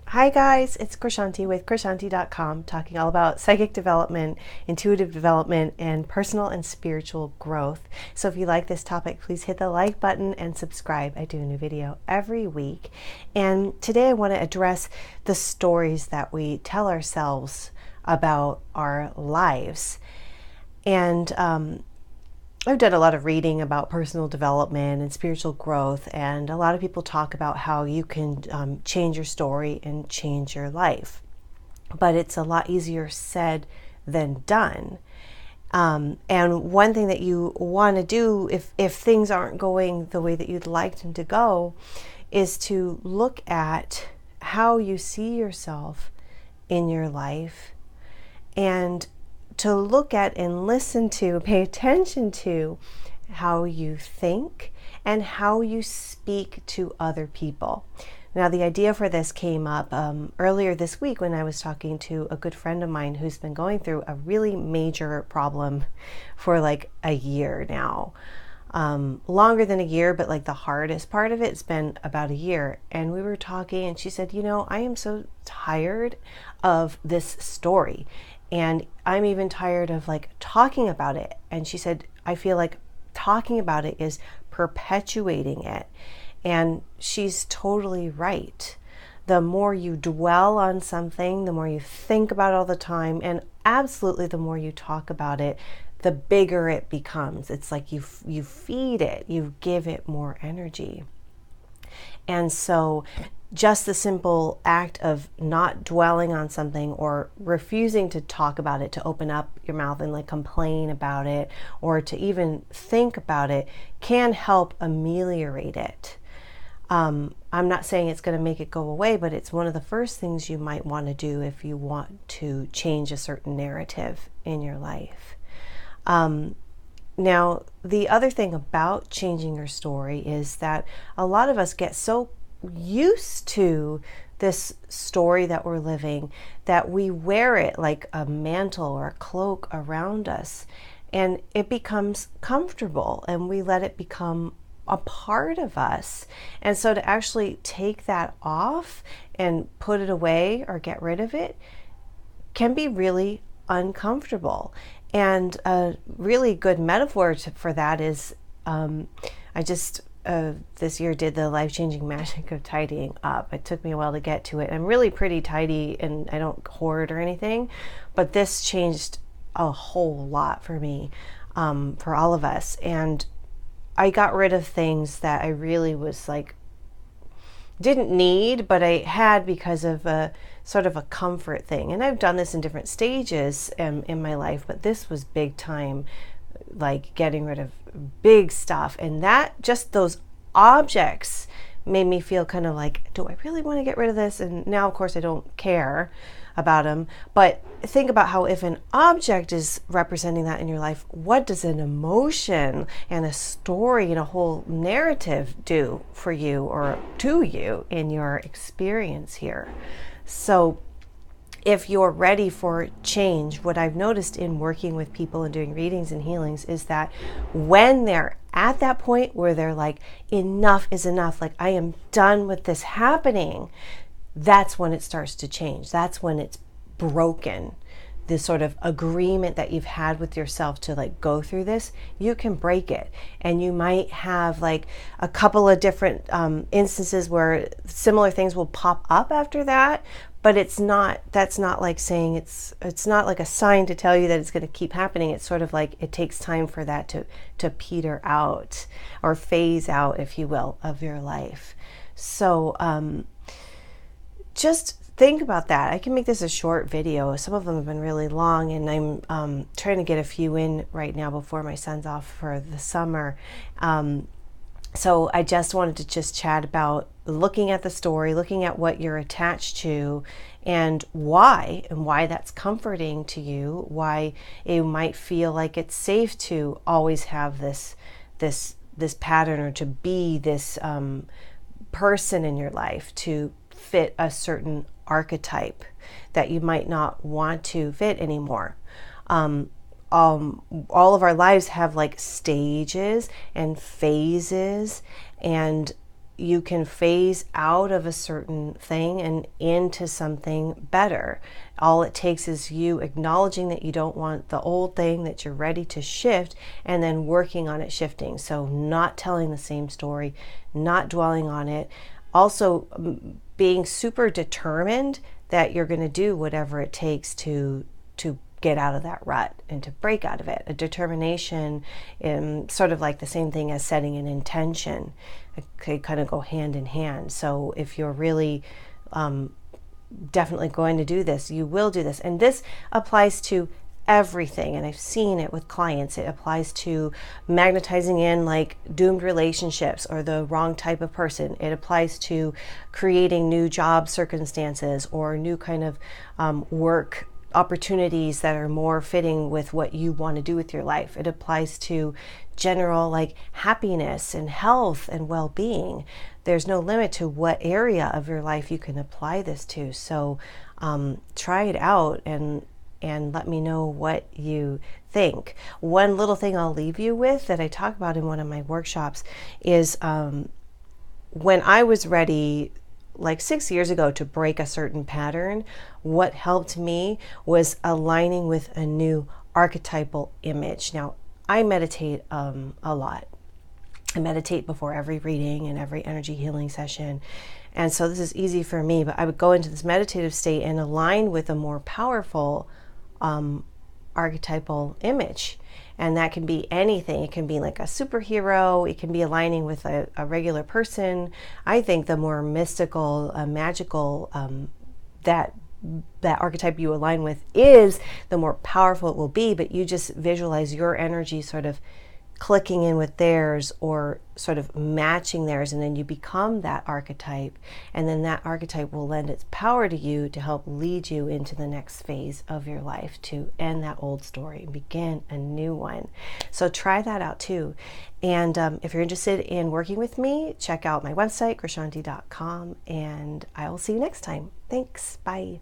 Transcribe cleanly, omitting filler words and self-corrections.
Hi guys, it's Krishanti with Krishanti.com, talking all about psychic development, intuitive development, and personal and spiritual growth. So if you like this topic, please hit the like button and subscribe. I do a new video every week. And today I want to address the stories that we tell ourselves about our lives. And I've done a lot of reading about personal development and spiritual growth, and a lot of people talk about how you can change your story and change your life. But it's a lot easier said than done. And one thing that you want to do if things aren't going the way that you'd like them to go is to look at how you see yourself in your life, and to look at and listen to, pay attention to how you think and how you speak to other people. Now, the idea for this came up earlier this week when I was talking to a good friend of mine who's been going through a really major problem for like a year now. Longer than a year, but like the hardest part of it's been about a year. And we were talking and she said, I am so tired of this story. And I'm even tired of like talking about it. And she said, I feel like talking about it is perpetuating it. And she's totally right. The more you dwell on something, the more you think about it all the time, and absolutely the more you talk about it, the bigger it becomes. It's like you feed it, you give it more energy. And so just the simple act of not dwelling on something or refusing to talk about it, to open up your mouth and like complain about it or to even think about it, can help ameliorate it. I'm not saying it's going to make it go away, but it's one of the first things you might want to do if you want to change a certain narrative in your life. Now, the other thing about changing your story is that a lot of us get so used to this story that we're living that we wear it like a mantle or a cloak around us, and it becomes comfortable and we let it become a part of us. And so to actually take that off and put it away or get rid of it can be really uncomfortable. And a really good metaphor for that is I just this year did the life-changing magic of tidying up. It took me a while to get to it. I'm really pretty tidy and I don't hoard or anything, but this changed a whole lot for me, for all of us. And I got rid of things that I really was like, didn't need, but I had because of a sort of a comfort thing. And I've done this in different stages in my life, but this was big time, like getting rid of big stuff. And that, just those objects made me feel kind of like, do I really want to get rid of this? And now, of course, I don't care about them. But think about how if an object is representing that in your life, what does an emotion and a story and a whole narrative do for you or to you in your experience here? So if you're ready for change, what I've noticed in working with people and doing readings and healings is that when they're at that point where they're like, enough is enough, like I am done with this happening, that's when it starts to change. That's when it's broken. This sort of agreement that you've had with yourself to like go through this, you can break it. And you might have like a couple of different instances where similar things will pop up after that, but that's not like saying it's not like a sign to tell you that it's going to keep happening. It's sort of like it takes time for that to peter out or phase out, if you will, of your life. So just think about that. I can make this a short video. Some of them have been really long, and I'm trying to get a few in right now before my son's off for the summer. So I just wanted to just chat about looking at the story, looking at what you're attached to and why that's comforting to you, why it might feel like it's safe to always have this pattern or to be this person in your life, to fit a certain archetype that you might not want to fit anymore. All of our lives have like stages and phases, and you can phase out of a certain thing and into something better. All it takes is you acknowledging that you don't want the old thing, that you're ready to shift, and then working on it shifting. So not telling the same story, not dwelling on it. Also being super determined that you're going to do whatever it takes to get out of that rut and to break out of it. A determination, sort of like the same thing as setting an intention. They kind of go hand in hand. So if you're really definitely going to do this, you will do this. And this applies to everything, and I've seen it with clients. It applies to magnetizing in like doomed relationships or the wrong type of person. It applies to creating new job circumstances or new kind of work opportunities that are more fitting with what you want to do with your life. It applies to general like happiness and health and well-being. There's no limit to what area of your life you can apply this to. So try it out and let me know what you think. One little thing I'll leave you with that I talk about in one of my workshops is when I was ready like 6 years ago to break a certain pattern, what helped me was aligning with a new archetypal image. Now, I meditate a lot. I meditate before every reading and every energy healing session. And so this is easy for me, but I would go into this meditative state and align with a more powerful archetypal image. And that can be anything. It can be like a superhero. It can be aligning with a regular person. I think the more mystical, magical that archetype you align with is, the more powerful it will be. But you just visualize your energy sort of clicking in with theirs or sort of matching theirs, and then you become that archetype, and then that archetype will lend its power to you to help lead you into the next phase of your life, to end that old story and begin a new one. So try that out too. And if you're interested in working with me, check out my website, Krishanti.com, and I will see you next time. Thanks. Bye.